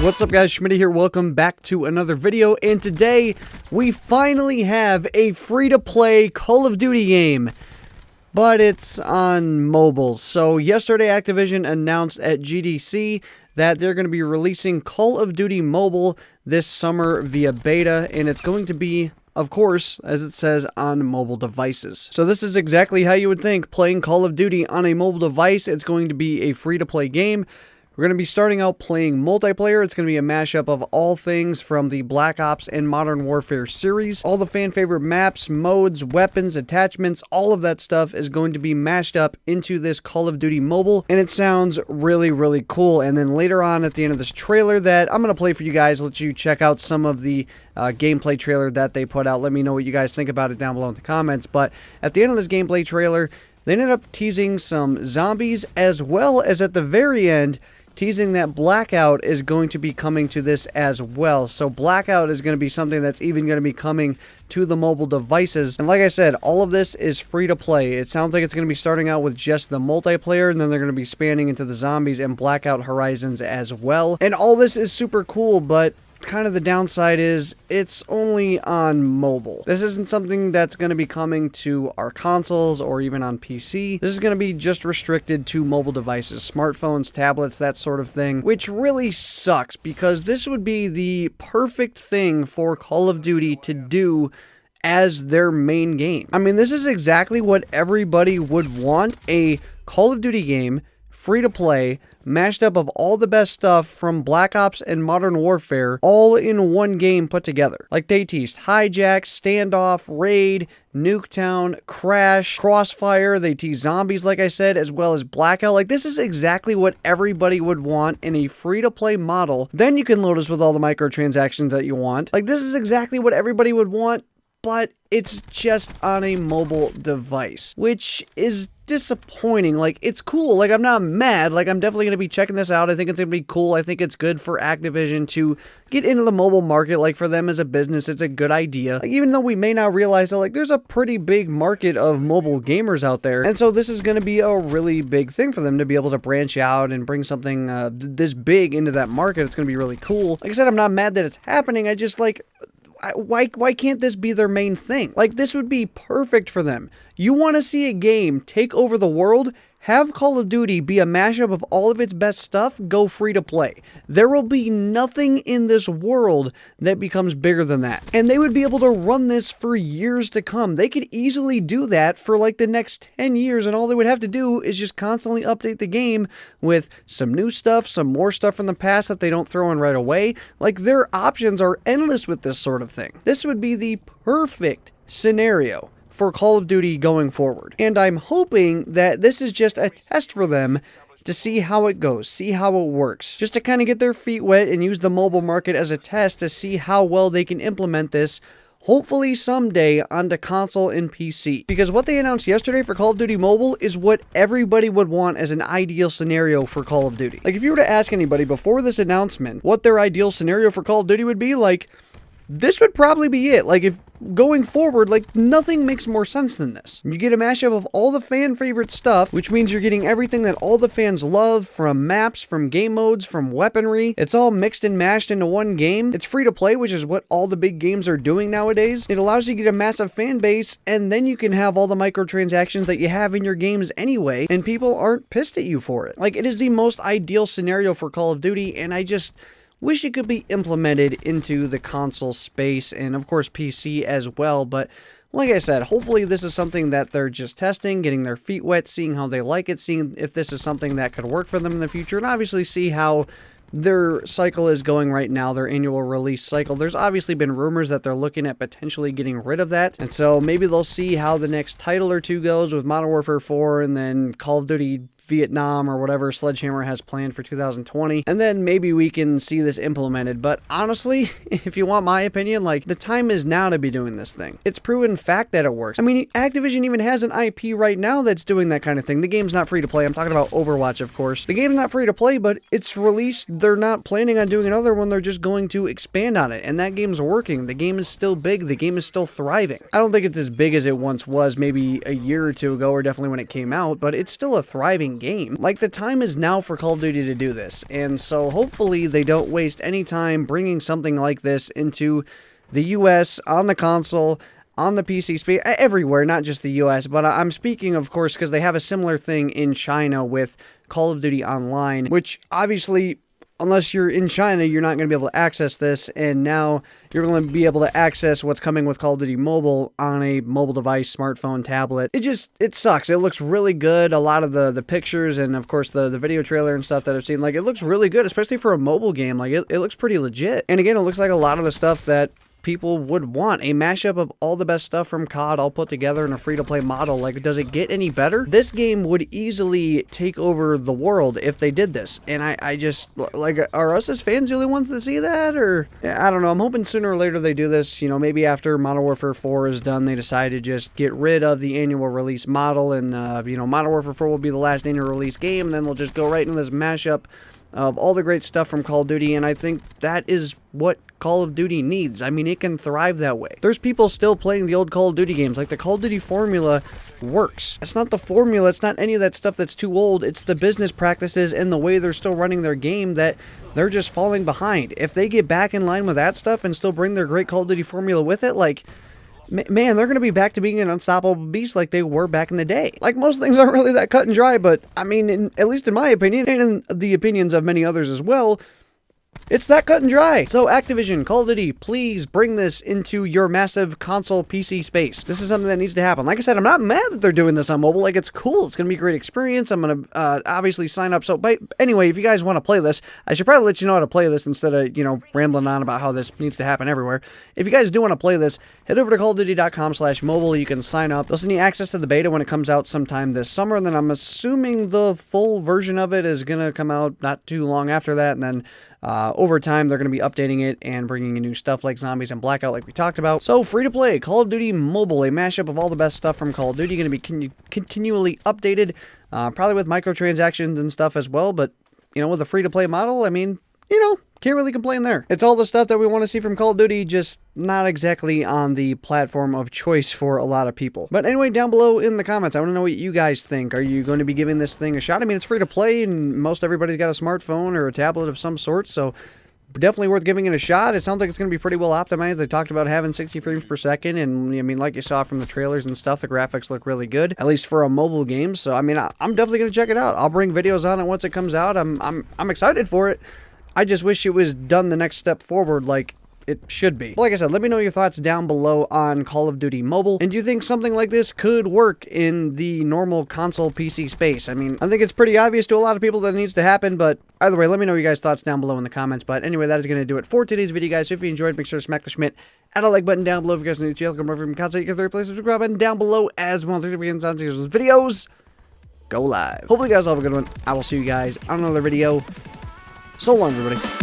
What's up guys, Schmitty here, welcome back to another video, and today we finally have a free-to-play Call of Duty game, but it's on mobile. So yesterday Activision announced at GDC that they're going to be releasing Call of Duty Mobile this summer via beta, and it's going to be, of course, as it says, on mobile devices. So this is exactly how you would think, playing Call of Duty on a mobile device. It's going to be a free-to-play game. We're going to be starting out playing multiplayer. It's going to be a mashup of all things from the Black Ops and Modern Warfare series. All the fan favorite maps, modes, weapons, attachments, all of that stuff is going to be mashed up into this Call of Duty Mobile, and it sounds really, really cool. And then later on at the end of this trailer that I'm going to play for you guys, let you check out some of the gameplay trailer that they put out. Let me know what you guys think about it down below in the comments. But at the end of this gameplay trailer, they ended up teasing some zombies, as well as at the very end teasing that Blackout is going to be coming to this as well. So Blackout is going to be something that's even going to be coming to the mobile devices. And like I said, all of this is free to play. It sounds like it's going to be starting out with just the multiplayer, and then they're going to be expanding into the zombies and Blackout Horizons as well. And all this is super cool, but kind of the downside is it's only on mobile. This isn't something that's going to be coming to our consoles or even on PC. This is going to be just restricted to mobile devices, smartphones, tablets, that sort of thing, which really sucks because this would be the perfect thing for Call of Duty to do as their main game. I mean, this is exactly what everybody would want, a Call of Duty game, free to play, mashed up of all the best stuff from Black Ops and Modern Warfare, all in one game put together. Like they teased Hijack, Standoff, Raid, Nuketown, Crash, Crossfire. They teased zombies, like I said, as well as Blackout. Like, this is exactly what everybody would want in a free-to-play model. Then you can load us with all the microtransactions that you want. Like, this is exactly what everybody would want, but it's just on a mobile device, which is disappointing. Like, it's cool. Like, I'm not mad. Like, I'm definitely going to be checking this out. I think it's going to be cool. I think it's good for Activision to get into the mobile market. Like, for them as a business, it's a good idea. Like, even though we may not realize that, like, there's a pretty big market of mobile gamers out there. And so this is going to be a really big thing for them to be able to branch out and bring something this big into that market. It's going to be really cool. Like I said, I'm not mad that it's happening. I just, like, why can't this be their main thing? Like, this would be perfect for them. You want to see a game take over the world? Have Call of Duty be a mashup of all of its best stuff, go free to play. There will be nothing in this world that becomes bigger than that. And they would be able to run this for years to come. They could easily do that for like the next 10 years, and all they would have to do is just constantly update the game with some new stuff, some more stuff from the past that they don't throw in right away. Like, their options are endless with this sort of thing. This would be the perfect scenario for Call of Duty going forward. And I'm hoping that this is just a test for them to see how it goes, see how it works, just to kind of get their feet wet and use the mobile market as a test to see how well they can implement this, hopefully someday, onto console and PC. Because what they announced yesterday for Call of Duty Mobile is what everybody would want as an ideal scenario for Call of Duty. Like, if you were to ask anybody before this announcement what their ideal scenario for Call of Duty would be, like, this would probably be it. Like, if going forward, like, nothing makes more sense than this. You get a mashup of all the fan favorite stuff, which means you're getting everything that all the fans love, from maps, from game modes, from weaponry. It's all mixed and mashed into one game. It's free to play, which is what all the big games are doing nowadays. It allows you to get a massive fan base, and then you can have all the microtransactions that you have in your games anyway, and people aren't pissed at you for it. Like, it is the most ideal scenario for Call of Duty, and I just wish it could be implemented into the console space and, of course, PC as well. But like I said, hopefully this is something that they're just testing, getting their feet wet, seeing how they like it, seeing if this is something that could work for them in the future, and obviously see how their cycle is going right now, their annual release cycle. There's obviously been rumors that they're looking at potentially getting rid of that, and so maybe they'll see how the next title or two goes with Modern Warfare 4 and then Call of Duty Vietnam or whatever Sledgehammer has planned for 2020, and then maybe we can see this implemented. But honestly, if you want my opinion, like, the time is now to be doing this thing. It's proven fact that it works. I mean, Activision even has an IP right now that's doing that kind of thing. The game's not free to play. I'm talking about Overwatch, of course. The game's not free to play, but it's released. They're not planning on doing another one. They're just going to expand on it, and that game's working. The game is still big. The game is still thriving. I don't think it's as big as it once was, maybe a year or two ago, or definitely when it came out, but it's still a thriving game. Like, the time is now for Call of Duty to do this, and so hopefully they don't waste any time bringing something like this into the US, on the console, on the PC space, everywhere, not just the US, but I'm speaking, of course, because they have a similar thing in China with Call of Duty Online, which obviously, unless you're in China, you're not going to be able to access this, and now you're going to be able to access what's coming with Call of Duty Mobile on a mobile device, smartphone, tablet. It sucks. It looks really good. A lot of the pictures and, of course, the video trailer and stuff that I've seen, like, it looks really good, especially for a mobile game. Like, it looks pretty legit. And again, it looks like a lot of the stuff that people would want. A mashup of all the best stuff from COD all put together in a free-to-play model. Like, does it get any better? This game would easily take over the world if they did this. And I just, like, are us as fans the only ones that see that? Or, I don't know. I'm hoping sooner or later they do this. You know, maybe after Modern Warfare 4 is done, they decide to just get rid of the annual release model. And, you know, Modern Warfare 4 will be the last annual release game. And then they'll just go right into this mashup of all the great stuff from Call of Duty, and I think that is what Call of Duty needs. I mean, it can thrive that way. There's people still playing the old Call of Duty games. Like, the Call of Duty formula works. It's not the formula, it's not any of that stuff that's too old, it's the business practices and the way they're still running their game that they're just falling behind. If they get back in line with that stuff and still bring their great Call of Duty formula with it, like, man, they're going to be back to being an unstoppable beast like they were back in the day. Like, most things aren't really that cut and dry, but, I mean, at least in my opinion, and in the opinions of many others as well, it's that cut and dry. So Activision, Call of Duty, please bring this into your massive console PC space. This is something that needs to happen. Like I said, I'm not mad that they're doing this on mobile. Like, it's cool. It's going to be a great experience. I'm going to obviously sign up. So, but anyway, if you guys want to play this, I should probably let you know how to play this instead of, you know, rambling on about how this needs to happen everywhere. If you guys do want to play this, head over to callofduty.com/mobile. You can sign up. They'll send you access to the beta when it comes out sometime this summer. And then I'm assuming the full version of it is going to come out not too long after that. And then over time, they're going to be updating it and bringing in new stuff like Zombies and Blackout like we talked about. So, free to play, Call of Duty Mobile, a mashup of all the best stuff from Call of Duty, going to be continually updated, probably with microtransactions and stuff as well, but, you know, with a free to play model, I mean, you know, can't really complain there. It's all the stuff that we want to see from Call of Duty, just not exactly on the platform of choice for a lot of people. But anyway, down below in the comments, I want to know what you guys think. Are you going to be giving this thing a shot? I mean, it's free to play, and most everybody's got a smartphone or a tablet of some sort, so definitely worth giving it a shot. It sounds like it's going to be pretty well optimized. They talked about having 60 frames per second, and I mean, like you saw from the trailers and stuff, the graphics look really good, at least for a mobile game. So, I mean, I'm definitely going to check it out. I'll bring videos on it once it comes out. I'm excited for it. I just wish it was done the next step forward like it should be. Like I said, let me know your thoughts down below on Call of Duty Mobile. And do you think something like this could work in the normal console PC space? I mean, I think it's pretty obvious to a lot of people that it needs to happen, but either way, let me know your guys' thoughts down below in the comments. But anyway, that is going to do it for today's video, guys. So if you enjoyed, make sure to smack the Schmidt, add a like button down below if you guys need to channel, come over from content, you can third place, subscribe button down below as well. If you guys those videos, go live. Hopefully you guys all have a good one. I will see you guys on another video. So long, everybody.